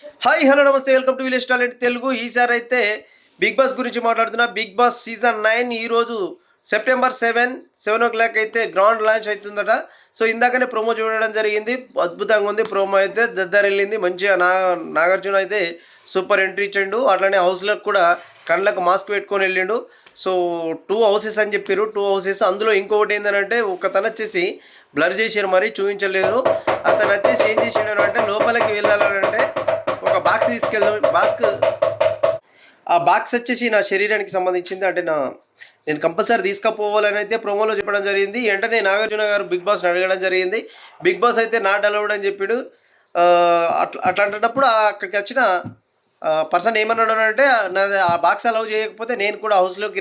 Hi hello నమస్తే welcome to village talent Telugu. ఈసారి అయితే బిగ్ బాస్ గురించి మాట్లాడుతున్నా. బిగ్ బాస్ సీజన్ 9 ఈరోజు సెప్టెంబర్ 7 అయితే గ్రౌండ్ లాంచ్ అవుతుందట. సో ఇందాకనే ప్రోమో చూడడం జరిగింది. అద్భుతంగా ఉంది ప్రోమో అయితే. వెళ్ళింది మంచిగా. నాగార్జున అయితే సూపర్ ఎంట్రీ ఇచ్చిండు. అట్లనే హౌస్లోకి కూడా కళ్ళకు మాస్క్ పెట్టుకొని వెళ్ళిండు. సో 2 హౌసెస్ అని చెప్పారు. 2 హౌసెస్. అందులో ఇంకొకటి ఏంటంటే ఒకతను వచ్చేసి బ్లర్ చేసారు, మరి చూపించలేదు. అతను వచ్చేసి ఏం చేసాడు అంటే లోపలికి వెళ్ళాలంటే ఒక బాక్స్ తీసుకెళ్ళి ఆ బాక్స్ వచ్చేసి నా శరీరానికి సంబంధించింది. అంటే నేను కంపల్సరీ తీసుకుపోవాలని అయితే ప్రోమోలో చెప్పడం జరిగింది. వెంటనే నాగార్జున గారు బిగ్ బాస్ని అడగడం జరిగింది. బిగ్ బాస్ అయితే నాట్ అలౌడ్ అని చెప్పాడు. అట్లాంటప్పుడు అక్కడికి వచ్చిన పర్సన్ ఏమన్నాడు అంటే, నాది ఆ బాక్స్ అలౌ చేయకపోతే నేను కూడా హౌస్లోకి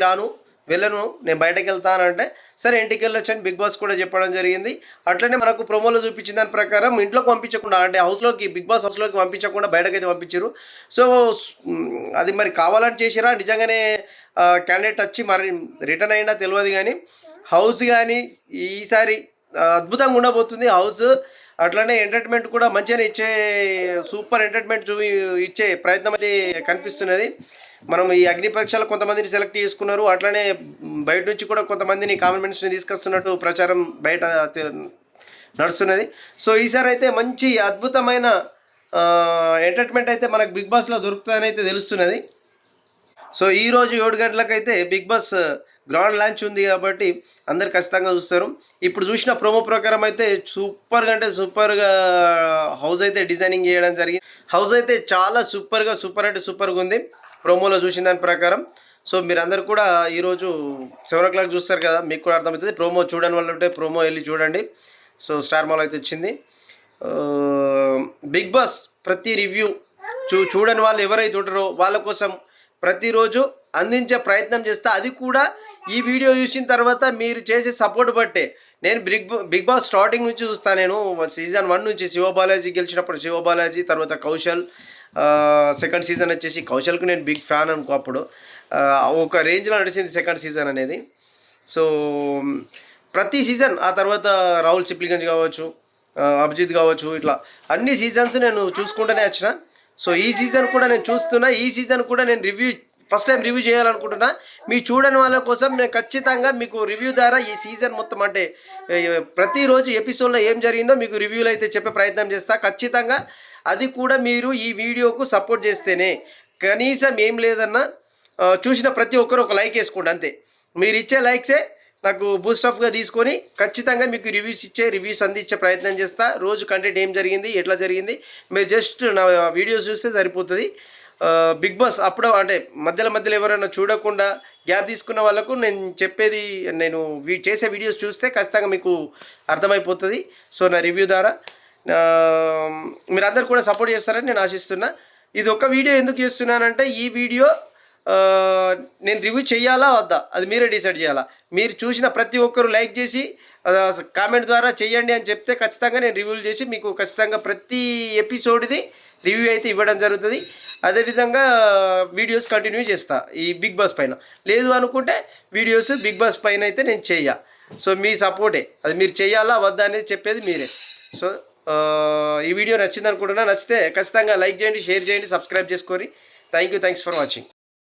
వెళ్ళను, నేను బయటకు వెళ్తానంటే సరే ఇంటికి వెళ్ళొచ్చు అని బిగ్ బాస్ కూడా చెప్పడం జరిగింది. అట్లనే మనకు ప్రోమోలో చూపించిన దాని ప్రకారం ఇంట్లోకి పంపించకుండా, అంటే హౌస్లోకి బిగ్ బాస్ హౌస్లోకి పంపించకుండా బయటకైతే పంపించారు. సో అది మరి కావాలని చేసిరా నిజంగానే క్యాండిడేట్ వచ్చి మరి రిటర్న్ అయినా తెలియదు. కానీ హౌస్ కానీ ఈసారి అద్భుతంగా ఉండబోతుంది హౌస్. అట్లనే ఎంటర్టైన్మెంట్ కూడా మంచిగానే సూపర్ ఎంటర్టైన్మెంట్ ఇచ్చే ప్రయత్నం అయితే కనిపిస్తున్నది. మనం ఈ అగ్ని పరీక్షలు కొంతమందిని సెలెక్ట్ చేసుకున్నారు. అట్లనే బయట నుంచి కూడా కొంతమందిని కామెంట్స్ని తీసుకొస్తున్నట్టు ప్రచారం బయట నడుస్తున్నది. సో ఈసారి అయితే మంచి అద్భుతమైన ఎంటర్టైన్మెంట్ అయితే మనకు బిగ్ బాస్లో దొరుకుతుందని అయితే తెలుస్తున్నది. సో ఈరోజు 7 గంటలకైతే బిగ్ బాస్ గ్రౌండ్ లాంచ్ ఉంది కాబట్టి అందరు ఖచ్చితంగా చూస్తారు. ఇప్పుడు చూసిన ప్రోమో ప్రకారం అయితే సూపర్గా అంటే సూపర్గా హౌస్ అయితే డిజైనింగ్ చేయడం జరిగింది. హౌస్ అయితే చాలా సూపర్ అంటే సూపర్గా ఉంది ప్రోమోలో చూసిన దాని ప్రకారం. సో మీరందరూ కూడా ఈరోజు 7 o'clock చూస్తారు కదా, మీకు కూడా అర్థమవుతుంది. ప్రోమో చూడని వాళ్ళు ఉంటే ప్రోమో వెళ్ళి చూడండి. సో స్టార్ మాల్ అయితే వచ్చింది. బిగ్ బాస్ ప్రతి రివ్యూ చూడని వాళ్ళు ఎవరైతే ఉంటారో వాళ్ళ కోసం ప్రతిరోజు అందించే ప్రయత్నం చేస్తా. అది కూడా ఈ వీడియో చూసిన తర్వాత మీరు చేసే సపోర్ట్ బట్టే. నేను బిగ్ బాస్ స్టార్టింగ్ నుంచి చూస్తాను. నేను సీజన్ 1 నుంచి శివబాలాజీ గెలిచినప్పుడు శివబాలాజీ, తర్వాత కౌశల్, సెకండ్ సీజన్ వచ్చేసి కౌశల్కి నేను బిగ్ ఫ్యాన్ అనుకో. అప్పుడు ఒక రేంజ్లో నడిచింది సెకండ్ సీజన్ అనేది. సో ప్రతి సీజన్ ఆ తర్వాత రాహుల్ సిప్లిగంజ్ కావచ్చు, అభిజిత్ కావచ్చు, ఇట్లా అన్ని సీజన్స్ నేను చూసుకుంటూనే వచ్చిన. సో ఈ సీజన్ కూడా నేను చూస్తున్నా. ఈ సీజన్ కూడా నేను ఫస్ట్ టైం రివ్యూ చేయాలనుకుంటున్నా. మీ చూడని వాళ్ళ కోసం నేను ఖచ్చితంగా మీకు రివ్యూ ద్వారా ఈ సీజన్ మొత్తం, అంటే ప్రతిరోజు ఎపిసోడ్లో ఏం జరిగిందో మీకు రివ్యూలు అయితే చెప్పే ప్రయత్నం చేస్తా ఖచ్చితంగా. అది కూడా మీరు ఈ వీడియోకు సపోర్ట్ చేస్తేనే. కనీసం ఏం లేదన్నా చూసిన ప్రతి ఒక్కరు ఒక లైక్ వేసుకోండి అంతే. మీరు ఇచ్చే లైక్సే నాకు బూస్టప్గా తీసుకొని ఖచ్చితంగా మీకు రివ్యూస్ అందించే ప్రయత్నం చేస్తా. రోజు కంటెంట్ ఏం జరిగింది, ఎట్లా జరిగింది, మీరు జస్ట్ నా వీడియోస్ చూస్తే సరిపోతుంది. బిగ్ బాస్ అప్పుడు అంటే మధ్యలో ఎవరైనా చూడకుండా గ్యాప్ తీసుకున్న వాళ్ళకు నేను చెప్పేది, నేను చేసే వీడియోస్ చూస్తే ఖచ్చితంగా మీకు అర్థమైపోతుంది. సో నా రివ్యూ ద్వారా మీరందరూ కూడా సపోర్ట్ చేస్తారని నేను ఆశిస్తున్నా. ఇది ఒక వీడియో ఎందుకు చేస్తున్నానంటే, ఈ వీడియో నేను రివ్యూ చేయాలా వద్దా అది మీరే డిసైడ్ చేయాలా. మీరు చూసిన ప్రతి ఒక్కరు లైక్ చేసి కామెంట్ ద్వారా చేయండి అని చెప్తే ఖచ్చితంగా నేను రివ్యూలు చేసి మీకు ఖచ్చితంగా ప్రతి ఎపిసోడ్ది రివ్యూ అయితే ఇవ్వడం జరుగుతుంది. అదేవిధంగా వీడియోస్ కంటిన్యూ చేస్తా ఈ బిగ్ బాస్ పైన. లేదు అనుకుంటే వీడియోస్ బిగ్ బాస్ పైన అయితే నేను చెయ్య. సో మీ సపోర్టే, అది మీరు చేయాలా వద్దా అనేది చెప్పేది మీరే. సో ఈ వీడియో నచ్చింది అనుకుంటున్నా. నచ్చితే ఖచ్చితంగా లైక్ చేయండి, షేర్ చేయండి, సబ్స్క్రైబ్ చేసుకోండి. Thanks for watching.